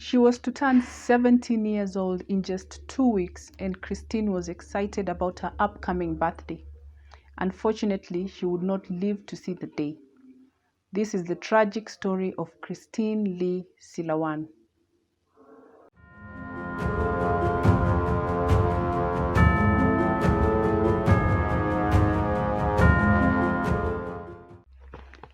She was to turn 17 years old in just 2 weeks, and Christine was excited about her upcoming birthday. Unfortunately, she would not live to see the day. This is the tragic story of Christine Lee Silawan.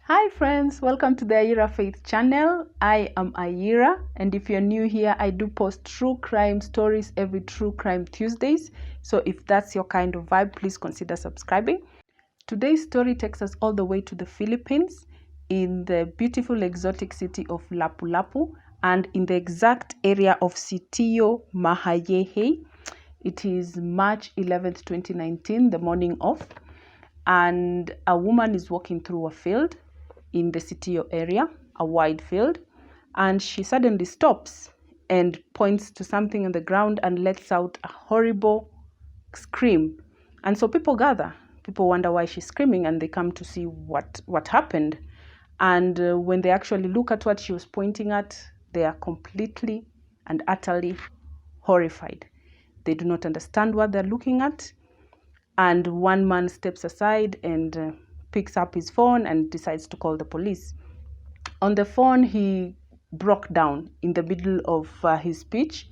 Hi friends, welcome to the Ayira Faith channel. I am Ayira, and if you're new here, I do post true crime stories every True Crime Tuesdays. So if that's your kind of vibe, please consider subscribing. Today's story takes us all the way to the Philippines, in the beautiful exotic city of Lapu-Lapu, and in the exact area of Sitio Mahayehe. It is March 11th, 2019, the morning of, and a woman is walking through a field in the Sitio area, a wide field, and she suddenly stops and points to something on the ground and lets out a horrible scream. And so people gather. People wonder why she's screaming, and they come to see what happened. And when they actually look at what she was pointing at, they are completely and utterly horrified. They do not understand what they're looking at. And one man steps aside and picks up his phone and decides to call the police. On the phone, he broke down in the middle of his speech.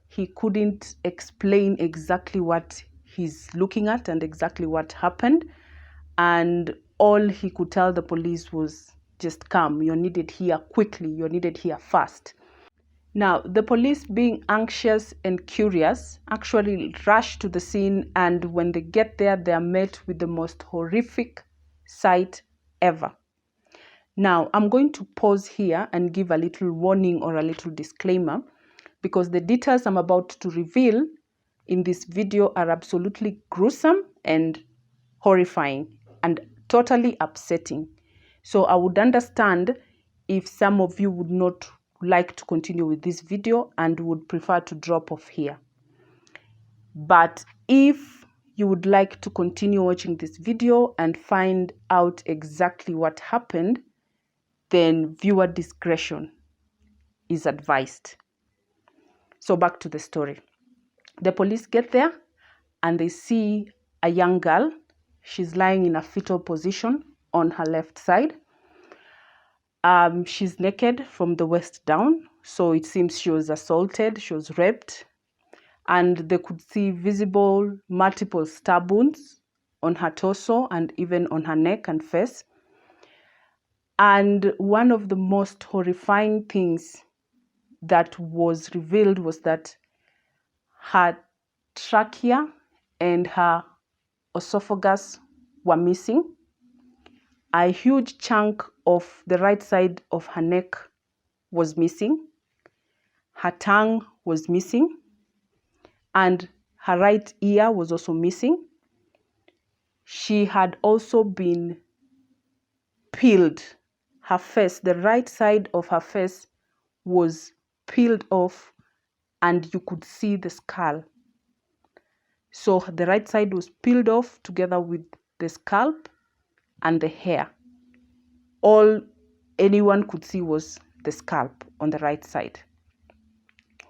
He couldn't explain exactly what he's looking at and exactly what happened. And all he could tell the police was, just come, you're needed here quickly, you're needed here fast. Now, the police, being anxious and curious, actually rush to the scene, and when they get there, they are met with the most horrific sight ever. Now, I'm going to pause here and give a little warning or a little disclaimer, because the details I'm about to reveal in this video are absolutely gruesome and horrifying and totally upsetting. So I would understand if some of you would not like to continue with this video and would prefer to drop off here. But if you would like to continue watching this video and find out exactly what happened, then viewer discretion is advised. So back to the story. The police get there and they see a young girl. She's lying in a fetal position on her left side. She's naked from the waist down, so it seems she was assaulted, she was raped. And they could see visible multiple stab wounds on her torso and even on her neck and face. And one of the most horrifying things that was revealed was that her trachea and her esophagus were missing. A huge chunk of the right side of her neck was missing. Her tongue was missing. And her right ear was also missing. She had also been peeled. Her face, the right side of her face was peeled off, and you could see the skull. So the right side was peeled off together with the scalp and the hair. All anyone could see was the scalp on the right side.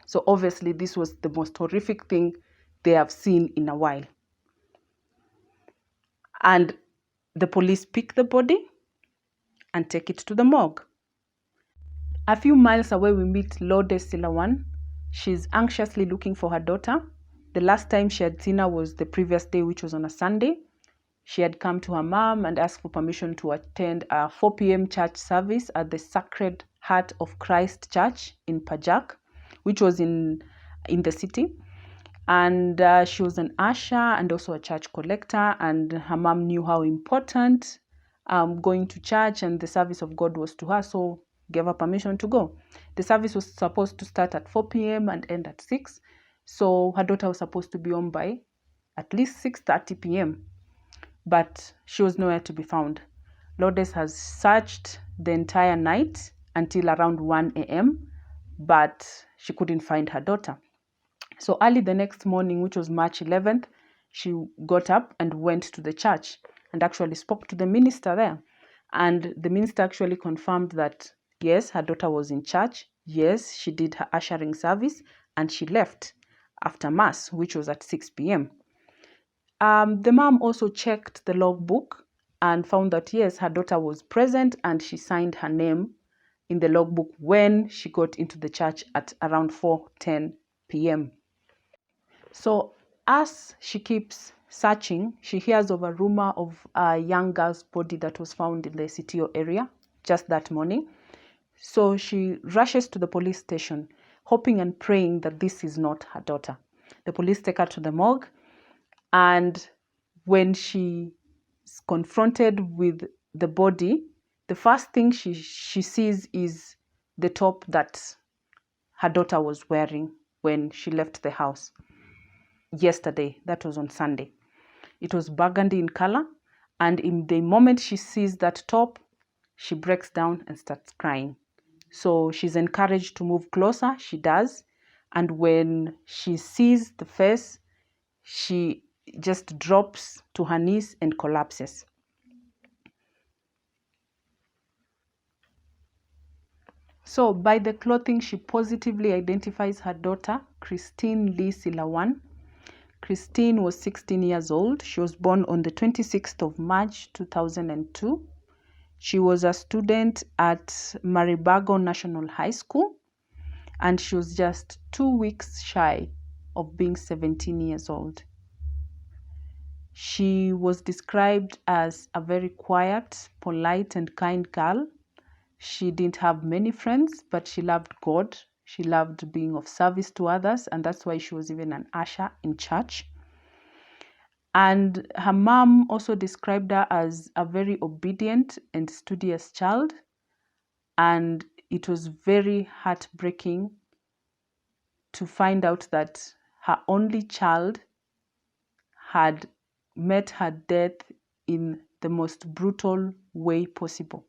So obviously this was the most horrific thing they have seen in a while. And the police pick the body and take it to the morgue. A few miles away, we meet Lee Silawan. She's anxiously looking for her daughter. The last time she had seen her was the previous day, which was on a Sunday. She had come to her mom and asked for permission to attend a 4 p.m. church service at the Sacred Heart of Christ Church in Pajak, which was in the city. And she was an usher and also a church collector, and her mom knew how important going to church and the service of God was to her, so gave her permission to go. The service was supposed to start at 4 p.m. and end at 6, so her daughter was supposed to be home by at least 6:30 p.m. But she was nowhere to be found. Lourdes has searched the entire night until around 1 a.m., but she couldn't find her daughter. So early the next morning, which was March 11th, she got up and went to the church and actually spoke to the minister there. And the minister actually confirmed that, yes, her daughter was in church. Yes, she did her ushering service and she left after Mass, which was at 6 p.m. The mom also checked the logbook and found that, yes, her daughter was present and she signed her name in the logbook when she got into the church at around 4:10 p.m. So as she keeps searching, she hears of a rumor of a young girl's body that was found in the CTO area just that morning. So she rushes to the police station, hoping and praying that this is not her daughter. The police take her to the morgue, and when she is confronted with the body, the first thing she sees is the top that her daughter was wearing when she left the house yesterday. That was on Sunday. It was burgundy in color, and in the moment she sees that top, she breaks down and starts crying. So she's encouraged to move closer. She does. And when she sees the face, she just drops to her knees and collapses. So by the clothing, she positively identifies her daughter, Christine Lee Silawan. Christine was 16 years old. She was born on the 26th of March, 2002. She was a student at Maribago National High School, and she was just 2 weeks shy of being 17 years old. She was described as a very quiet, polite, and kind girl. She didn't have many friends, but she loved God. She loved being of service to others, and that's why she was even an usher in church. And her mom also described her as a very obedient and studious child. And it was very heartbreaking to find out that her only child had met her death in the most brutal way possible.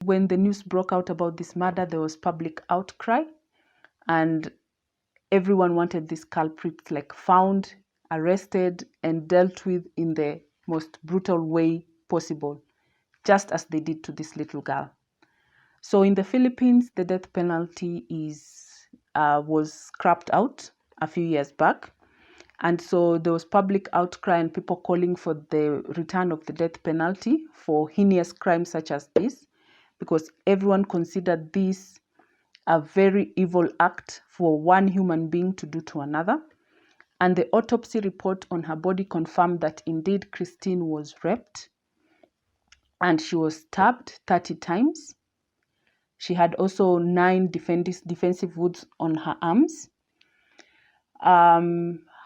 When the news broke out about this murder, there was public outcry, and everyone wanted these culprits found, arrested, and dealt with in the most brutal way possible, just as they did to this little girl. So in the Philippines, the death penalty was scrapped out a few years back. And so there was public outcry and people calling for the return of the death penalty for heinous crimes such as this, because everyone considered this a very evil act for one human being to do to another. And the autopsy report on her body confirmed that indeed Christine was raped and she was stabbed 30 times. She had also 9 defensive wounds on her arms.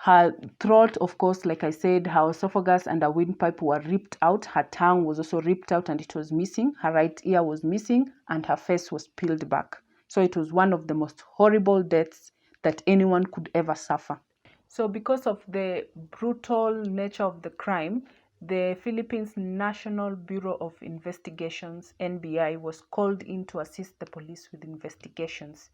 Her throat, of course, like I said, her esophagus and her windpipe were ripped out. Her tongue was also ripped out and it was missing. Her right ear was missing and her face was peeled back. So it was one of the most horrible deaths that anyone could ever suffer. So because of the brutal nature of the crime, the Philippines National Bureau of Investigations, NBI, was called in to assist the police with investigations.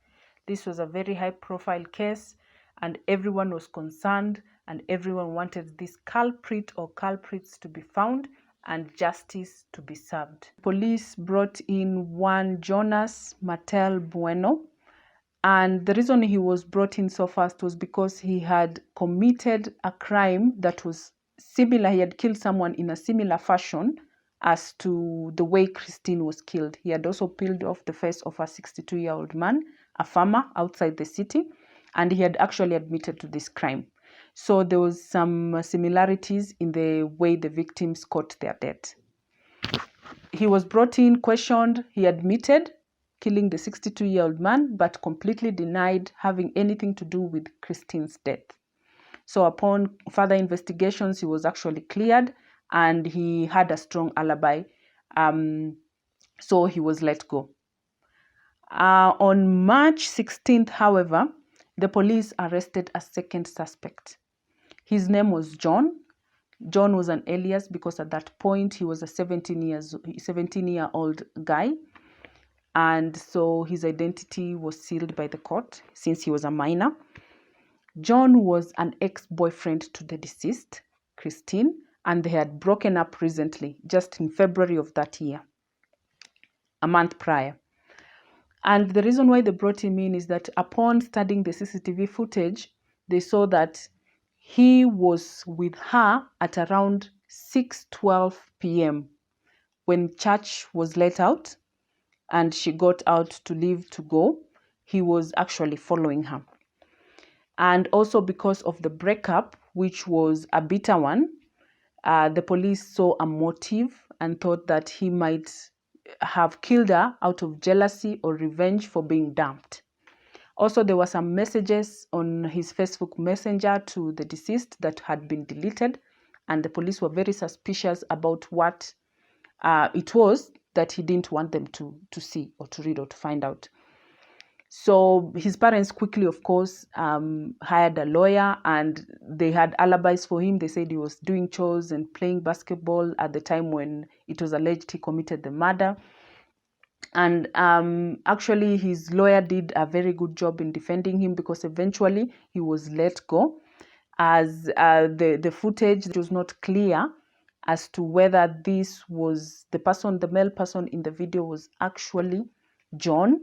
This was a very high-profile case, and everyone was concerned, and everyone wanted this culprit or culprits to be found and justice to be served. Police brought in one Jonas Martel Bueno, and the reason he was brought in so fast was because he had committed a crime that was similar. He had killed someone in a similar fashion as to the way Christine was killed. He had also peeled off the face of a 62-year-old man, a farmer outside the city, and he had actually admitted to this crime. So there was some similarities in the way the victims caught their death. He was brought in, questioned, he admitted killing the 62-year-old man, but completely denied having anything to do with Christine's death. So upon further investigations, he was actually cleared and he had a strong alibi. So he was let go. On March 16th, however, the police arrested a second suspect. His name was John. John was an alias because at that point he was a 17-year-old guy. And so his identity was sealed by the court since he was a minor. John was an ex-boyfriend to the deceased, Christine, and they had broken up recently, just in February of that year, a month prior. And the reason why they brought him in is that upon studying the CCTV footage, they saw that he was with her at around 6:12 p.m. when church was let out and she got out to leave to go. He was actually following her. And also because of the breakup, which was a bitter one, the police saw a motive and thought that he might have killed her out of jealousy or revenge for being dumped. Also, there were some messages on his Facebook Messenger to the deceased that had been deleted, and the police were very suspicious about what it was that he didn't want them to see or to read or to find out. So his parents quickly, of course, hired a lawyer, and they had alibis for him. They said he was doing chores and playing basketball at the time when it was alleged he committed the murder. And actually, his lawyer did a very good job in defending him, because eventually he was let go, as the footage was not clear as to whether this was the male person in the video was actually John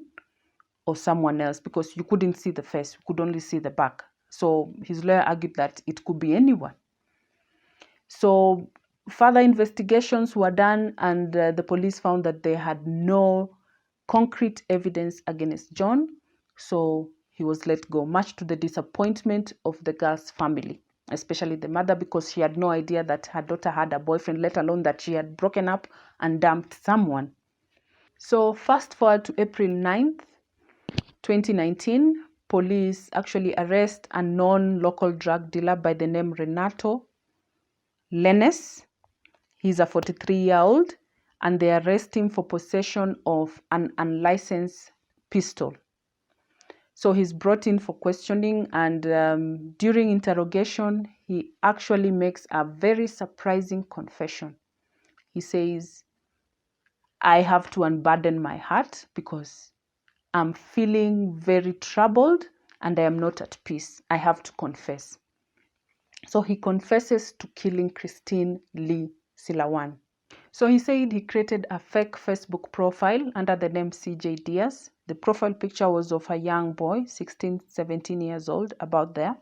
or someone else, because you couldn't see the face, you could only see the back. So his lawyer argued that it could be anyone. So further investigations were done, and the police found that they had no concrete evidence against John. So he was let go, much to the disappointment of the girl's family, especially the mother, because she had no idea that her daughter had a boyfriend, let alone that she had broken up and dumped someone. So fast forward to April 9th, 2019, police actually arrest a non-local drug dealer by the name Renato Lenes. He's a 43-year-old, and they arrest him for possession of an unlicensed pistol. So he's brought in for questioning, and during interrogation, he actually makes a very surprising confession. He says, "I have to unburden my heart because I'm feeling very troubled and I am not at peace. I have to confess." So he confesses to killing Christine Lee Silawan. So he said he created a fake Facebook profile under the name CJ Diaz. The profile picture was of a young boy, 16, 17 years old, about there.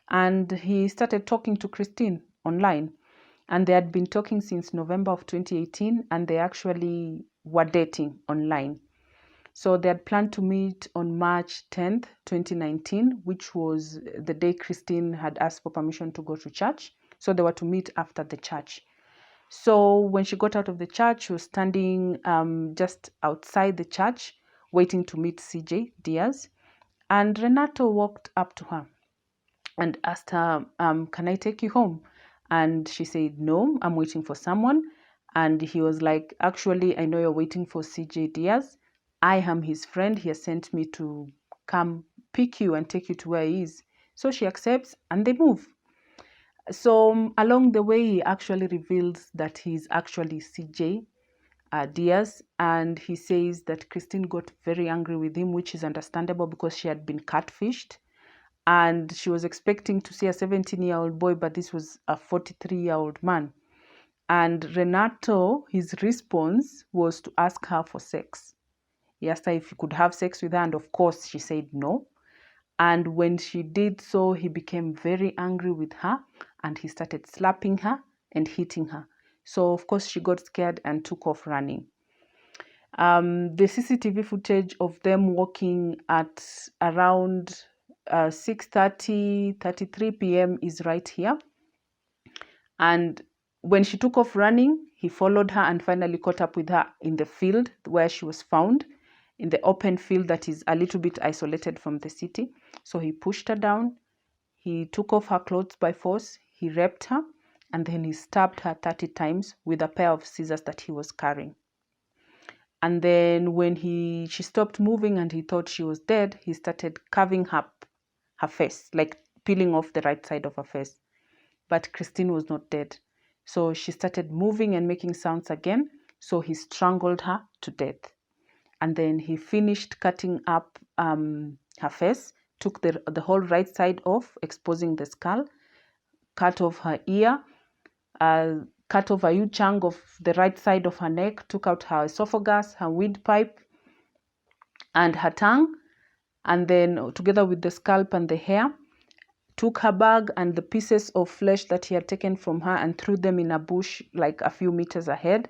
And he started talking to Christine online. And they had been talking since November of 2018, and they actually were dating online. So they had planned to meet on March 10th, 2019, which was the day Christine had asked for permission to go to church. So they were to meet after the church. So when she got out of the church, she was standing just outside the church, waiting to meet CJ Diaz. And Renato walked up to her and asked her, "Can I take you home?" And she said, "No, I'm waiting for someone." And he was like, "Actually, I know you're waiting for CJ Diaz. I am his friend. He has sent me to come pick you and take you to where he is." So she accepts, and they move. So along the way, he actually reveals that he's actually CJ Diaz, and he says that Christine got very angry with him, which is understandable because she had been catfished, and she was expecting to see a 17-year-old boy, but this was a 43-year-old man. And Renato, his response was to ask her for sex. He asked her if he could have sex with her, and of course she said no. And when she did so, he became very angry with her, and he started slapping her and hitting her. So of course she got scared and took off running. The CCTV footage of them walking at around 6:30, 33 p.m. is right here. And when she took off running, he followed her and finally caught up with her in the field where she was found, in the open field that is a little bit isolated from the city. So he pushed her down, he took off her clothes by force, he raped her, and then he stabbed her 30 times with a pair of scissors that he was carrying. And then when she stopped moving and he thought she was dead, he started carving up her face, like peeling off the right side of her face. But Christine was not dead. So she started moving and making sounds again. So he strangled her to death. And then he finished cutting up her face, took the whole right side off, exposing the skull, cut off her ear, cut off a huge chunk of the right side of her neck, took out her esophagus, her windpipe, and her tongue, and then together with the scalp and the hair, took her bag and the pieces of flesh that he had taken from her and threw them in a bush like a few meters ahead,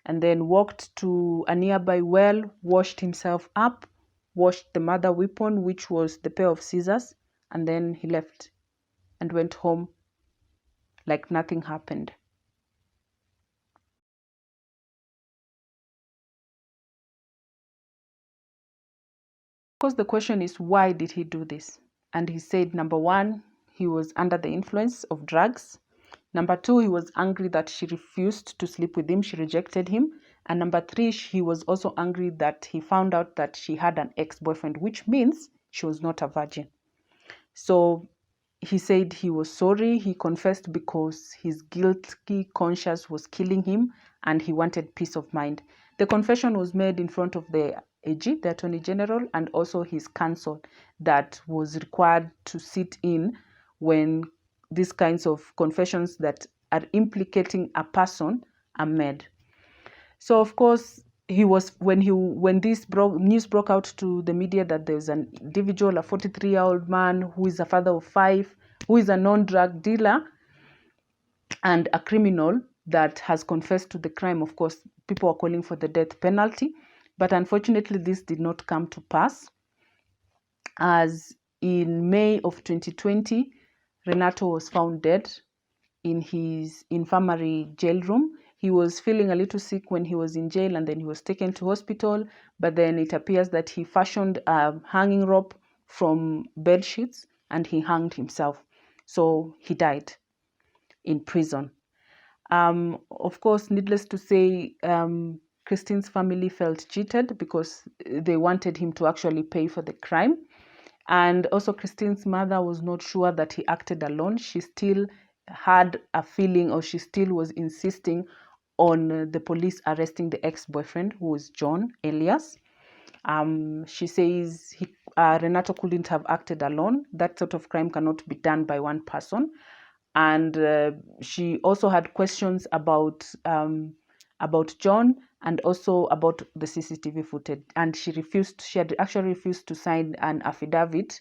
and then walked to a nearby well, washed himself up, washed the murder weapon, which was the pair of scissors, and then he left and went home like nothing happened. Of course, the question is, why did he do this? And he said, number one, he was under the influence of drugs. Number two, he was angry that she refused to sleep with him. She rejected him. And number three, he was also angry that he found out that she had an ex-boyfriend, which means she was not a virgin. So he said he was sorry. He confessed because his guilty conscience was killing him and he wanted peace of mind. The confession was made in front of the AG, the Attorney General, and also his counsel that was required to sit in when these kinds of confessions that are implicating a person are made. So of course, he was when this news broke out to the media that there's an individual, a 43-year-old man who is a father of 5, who is a non-drug dealer and a criminal that has confessed to the crime. Of course, people are calling for the death penalty, but unfortunately, this did not come to pass. As in May of 2020, Renato was found dead in his infirmary jail room. He was feeling a little sick when he was in jail, and then he was taken to hospital. But then it appears that he fashioned a hanging rope from bed sheets and he hanged himself. So he died in prison. Of course, needless to say, Christine's family felt cheated because they wanted him to actually pay for the crime. And also Christine's mother was not sure that he acted alone. She still had a feeling, or she still was insisting on the police arresting the ex-boyfriend, who was John Elias. She says Renato couldn't have acted alone. That sort of crime cannot be done by one person. And she also had questions about John and also about the CCTV footage. And she had actually refused to sign an affidavit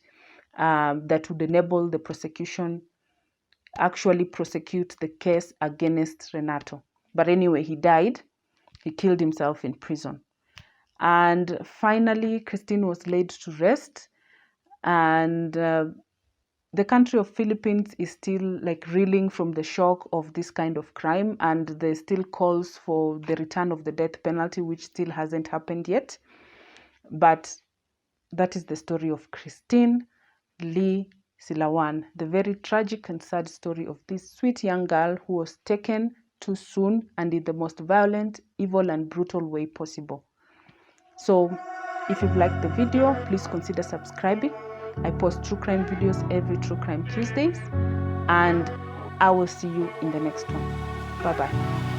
that would enable the prosecution actually prosecute the case against Renato. But anyway, he died. He killed himself in prison. And finally, Christine was laid to rest. And the country of Philippines is still like reeling from the shock of this kind of crime, and there's still calls for the return of the death penalty, which still hasn't happened yet. But that is the story of Christine Lee Silawan, the very tragic and sad story of this sweet young girl who was taken too soon and in the most violent, evil, and brutal way possible. So if you've liked the video, please consider subscribing. I post true crime videos every True Crime Tuesdays, and I will see you in the next one. Bye-bye.